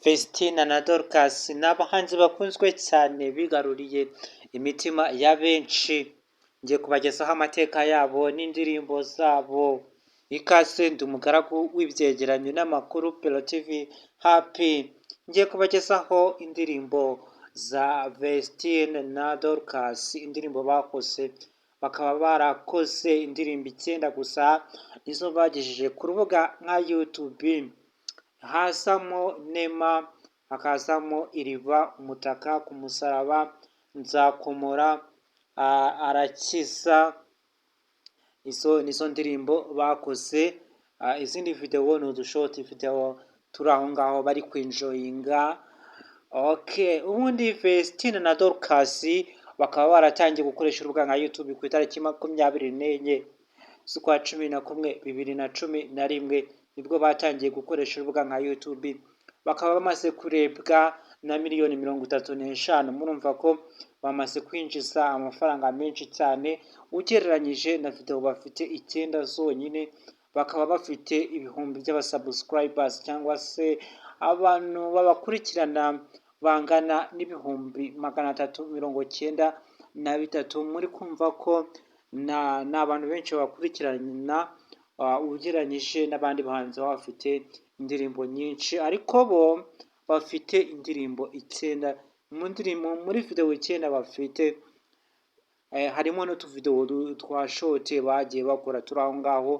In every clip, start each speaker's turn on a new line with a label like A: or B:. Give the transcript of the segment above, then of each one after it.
A: Vestine na Dorcas ni abahanzi bakunzwe cyane bigaruriye imitima ya benshi. Ngiye kubagezaho amateka yabo n'indirimbo zabo. Ikaze ndi umugaragu w'ibyegeranyo n'amakuru Pelo TV Happy. Ngiye kubagezaho indirimbo za Vestine na Dorcas, indirimbo bakoze. Bakaba barakoze indirimbo 9 gusa nizo bagejeje ku rubuga nka YouTube. Hazamo nema, hakazamo iriba, umutaka ku musaraba, nzakomora, arakiza. Izo nizo ndirimbo bakoze. Izindi video ni udushoti video turi aho ngaho bari kwinjoyinga. Ubundi Vestine na Dorcas bakaba baratangiye gukoresha urubuga nka YouTube ku itariki 24 z'ukwa 11 2011 nibwo batangiye gukoresha urubuga nka YouTube. Bakaba bamaze kurebwa na miliyoni 35. Murumva ko bamaze kwinjiza amafaranga menshi cyane ugereranyije na video bafite 9 zonyine. Bakaba bafite ibihumbi by'abasubscribers cyangwa se abantu babakurikirana bangana n'ibihumbi 393. Muri kumva ko na abantu benshi bakurikirana ugereranyije n'abandi bahanzi bafite indirimbo nyinshi, ariko bo bafite indirimbo 9. Muri video 9 bafite harimo n'utuvideo twa short bagiye bakora turi aho ngaho.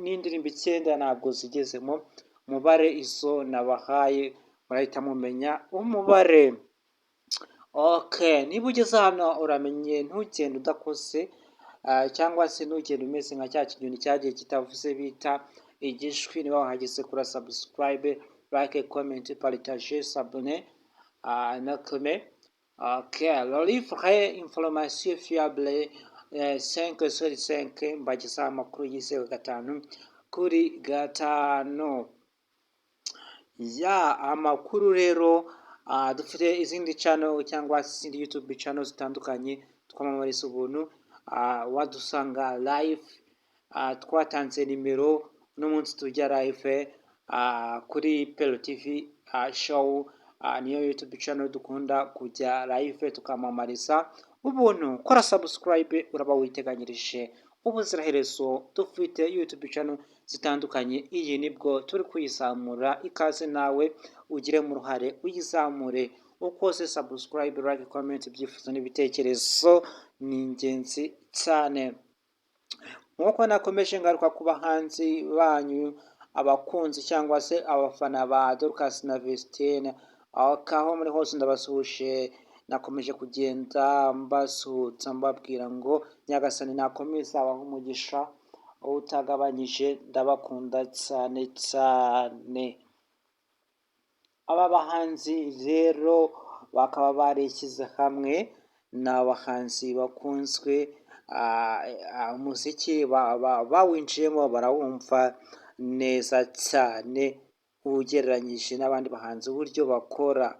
A: N'indirimbo 9 ntabwo zigezemo umubare. Izo nabahaye murahita mumenya umubare. Niba ugeze hano uramenye, ntugende udakoze cyangwa se ntugende umeze nka cya kinyoni cyagiye kitavuze bita igishwi. Niba wahageze kuri subscribe, like, comment, partage, s'abonner na comment. Le livre information fiable 5 sur 5 mbagezaho amakuru yizewe 5 kuri 5. Amakuru rero dufite izindi channel cyangwa izindi YouTube channel zitandukanye twamamariza ubuntu. Wadusanga live, twatanze nimero n'umunsi tujya live kuri Pelo TV show. Niyo YouTube channel dukunda kujya live tukamamariza ubuntu. Kora subscribe, uraba witeganyirije ubuziraherezo. Dufite YouTube channel zitandukanye, iyi nibwo turi kuyizamura. Ikaze nawe ugire mu ruhare uyizamure. Ukoze subscribe, like, comment, ibyifuzo n'ibitekerezo ni ingenzi cyane. Nkuko nakomeje ngaruka ku bahanzi banyu, abakunzi cyangwa se abafana ba Dorcas na Vestine, aho muri hose ndabasuhuje. Nakomeje kugenda mbasuhutsa mbabwira ngo Nyagasani nakomeza abaha umugisha utagabanyije. Ndabakunda cyane cyane. Aba bahanzi rero bakaba barishyize hamwe. Ni abahanzi bakunzwe, umuziki bawinjiyemo barawumva neza cyane ugereranyije n'abandi bahanzi uburyo bakora.